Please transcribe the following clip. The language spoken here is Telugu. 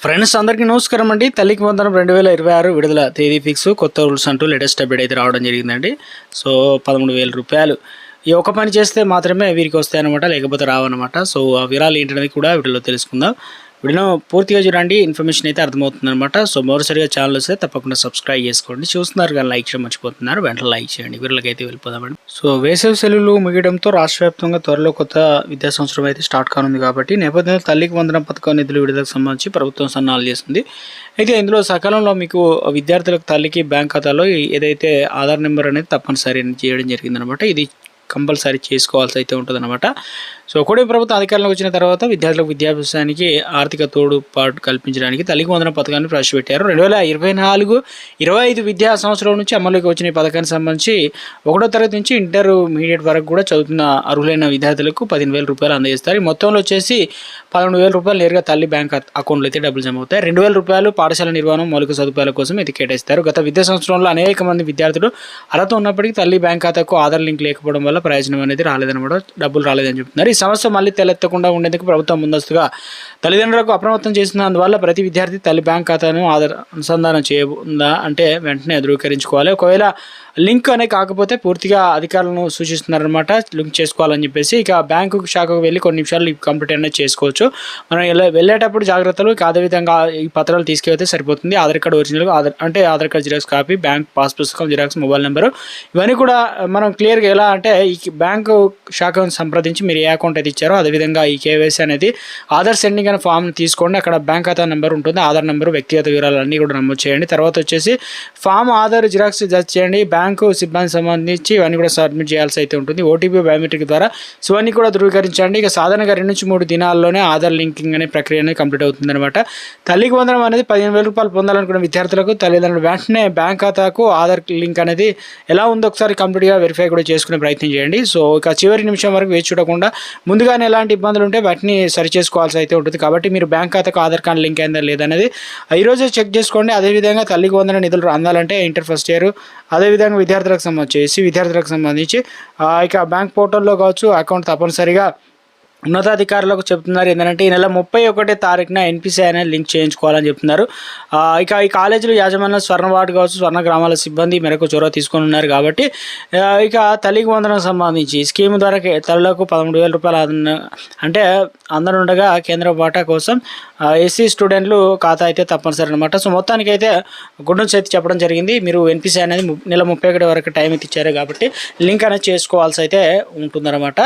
ఫ్రెండ్స్ అందరికీ నమస్కారం అండి. తల్లికి వందనం 2026 విడుదల తేదీ ఫిక్స్, కొత్త రూల్స్ అంటూ లేటెస్ట్ అప్డేట్ అయితే రావడం జరిగిందండి. సో 13,000 రూపాయలు ఈ ఒక పని చేస్తే మాత్రమే వీరికి వస్తాయన్నమాట, లేకపోతే రావన్నమాట. సో ఆ వివరాలు ఏంటనేది కూడా వీటిలో తెలుసుకుందాం. వీడియో పూర్తిగా చూడండి, ఇన్ఫర్మేషన్ అయితే అర్థమవుతుంది అనమాట. సో మరోసారిగా ఛానల్ వస్తే తప్పకుండా సబ్స్క్రైబ్ చేసుకోండి. చూస్తున్నారు కానీ లైక్ చేయడం మర్చిపోతున్నారు, వెంటనే లైక్ చేయండి. వీళ్ళకి అయితే వెళ్ళిపోదామండి. సో వేసవి సెలవులు ముగియడంతో రాష్ట్ర వ్యాప్తంగా త్వరలో కొత్త విద్యా సంవత్సరం అయితే స్టార్ట్ కానుంది కాబట్టి నేపథ్యంలో తల్లికి వందనం పథకం నిధులు విడుదలకు సంబంధించి ప్రభుత్వం సన్నాహాలు చేస్తుంది. అయితే ఇందులో సకాలంలో మీకు విద్యార్థులకు తల్లికి బ్యాంక్ ఖాతాలో ఏదైతే ఆధార్ నెంబర్ అనేది తప్పనిసరి చేయడం జరిగిందనమాట. ఇది కంపల్సరీ చేసుకోవాల్సి అయితే ఉంటుందన్నమాట. సో కూటమి ప్రభుత్వం అధికారంలోకి వచ్చిన తర్వాత విద్యార్థులకు విద్యాభ్యాసానికి ఆర్థిక తోడుపాటు కల్పించడానికి తల్లికి వందనం పథకాన్ని ప్రవేశపెట్టారు. 2024-25 విద్యా సంవత్సరం నుంచి అమలులోకి వచ్చిన ఈ పథకానికి సంబంధించి 1వ తరగతి నుంచి ఇంటర్మీడియట్ వరకు కూడా చదువుతున్న అర్హులైన విద్యార్థులకు 15,000 రూపాయలు అందజేస్తారు. ఈ మొత్తంలో వచ్చేసి 11,000 రూపాయలు నేరుగా తల్లి బ్యాంక్ అకౌంట్లో అయితే డబ్బులు జమ అవుతాయి. 2,000 రూపాయలు పాఠశాల నిర్వహణ మౌలిక సదుపాయాల కోసం ఇది కేటాయిస్తారు. గత విద్యా సంవత్సరంలో అనేక మంది విద్యార్థులు అర్హత ఉన్నప్పటికీ తల్లి బ్యాంక్ ఖాతాకు ఆధార్ లింక్ లేకపోవడం వల్ల ప్రయోజనం అనేది రాలేదన్నమాట, డబ్బులు రాలేదని చెప్తున్నారు. ఈ సమస్య మళ్ళీ తలెత్తకుండా ఉండేందుకు ప్రభుత్వం ముందస్తుగా తల్లిదండ్రులకు అప్రమత్తం చేసినందువల్ల ప్రతి విద్యార్థి తల్లి బ్యాంక్ ఖాతాను ఆధార్ అనుసంధానం చేయబోతుందా అంటే వెంటనే ధృవీకరించుకోవాలి. ఒకవేళ లింక్ అనే కాకపోతే పూర్తిగా అధికారులను సూచిస్తున్నారనమాట, లింక్ చేసుకోవాలని చెప్పేసి. ఇక బ్యాంకు శాఖకు వెళ్ళి కొన్ని నిమిషాలు కంప్లీట్ అనేది చేసుకోవచ్చు. మనం వెళ్ళేటప్పుడు జాగ్రత్తలు అదేవిధంగా ఈ పత్రాలు తీసుకెళ్తే సరిపోతుంది. Aadhaar card original, Aadhaar card xerox copy, bank pass పుస్తకం జిరాక్స్, మొబైల్ నెంబరు, ఇవన్నీ కూడా మనం క్లియర్గా ఎలా అంటే ఈ బ్యాంకు శాఖను సంప్రదించి మీరు ఏ అకౌంట్ అయితే ఇచ్చారో అదేవిధంగా ఈ కేవైసీ అనేది ఆధార్ సెండింగ్ అనే ఫామ్ తీసుకోండి. అక్కడ బ్యాంక్ ఖాతా నెంబర్ ఉంటుంది, ఆధార్ నెంబరు, వ్యక్తిగత వివరాలు అన్నీ కూడా నమోదు చేయండి. తర్వాత వచ్చేసి ఫామ్ ఆధార్ జిరాక్స్ జడ్జ్ చేయండి. బ్యాంకు సిబ్బంది సంబంధించి ఇవన్నీ కూడా సబ్మిట్ చేయాల్సి అయితే ఉంటుంది. ఓటీపీ బయోమెట్రిక్ ద్వారా ఇవన్నీ కూడా ధృవీకరించండి. ఇక సాధారణంగా 2 నుంచి 3 దినాల్లోనే ఆధార్ లింకింగ్ అనే ప్రక్రియ అనేది కంప్లీట్ అవుతుంది అనమాట. తల్లికి వందనం అనేది 15,000 రూపాయలు పొందాలనుకున్న విద్యార్థులకు తల్లిదండ్రులు వెంటనే బ్యాంక్ ఖాతాకు ఆధార్ లింక్ అనేది ఎలా ఉందో ఒకసారి కంప్లీట్గా వెరిఫై కూడా చేసుకునే ప్రయత్నం చేయండి. సో ఇక చివరి నిమిషం వరకు వేచి చూడకుండా ముందుగానే ఎలాంటి ఇబ్బందులు ఉంటే వాటిని సరి చేసుకోవాల్సి అయితే ఉంటుంది. కాబట్టి మీరు బ్యాంక్ ఖాతాకు ఆధార్ కార్డు లింక్ అయిందా లేదనేది ఈరోజే చెక్ చేసుకోండి. అదేవిధంగా తల్లికి వందన నిధులు అందాలంటే ఇంటర్ ఫస్ట్ ఇయర్ అదేవిధంగా విద్యార్థులకు సంబంధించి ఇక బ్యాంక్ పోర్టల్లో కావచ్చు అకౌంట్ తప్పనిసరిగా ఉన్నతాధికారులకు చెప్తున్నారు. ఏంటంటే ఈ నెల 31వ తారీఖున ఎన్పిసిఐ అనేది లింక్ చేయించుకోవాలని చెప్తున్నారు. ఇక ఈ కాలేజీలు యాజమాన్యం స్వర్ణ వార్డు కావచ్చు, స్వర్ణ గ్రామాల సిబ్బంది మేరకు చొరవ తీసుకొని ఉన్నారు. కాబట్టి ఇక తల్లికి వందనం సంబంధించి స్కీమ్ ద్వారా తల్లులకు 13,000 రూపాయలు అంటే అందరూ ఉండగా కేంద్ర వాటా కోసం ఎస్సీ స్టూడెంట్లు ఖాతా అయితే తప్పనిసరి అనమాట. సో మొత్తానికి అయితే గుండె చేతి చెప్పడం జరిగింది. మీరు ఎన్పిసిఐ అనేది నెల 31 వరకు టైం అయితే ఇచ్చారు కాబట్టి లింక్ అనేది చేసుకోవాల్సి అయితే ఉంటుందన్నమాట.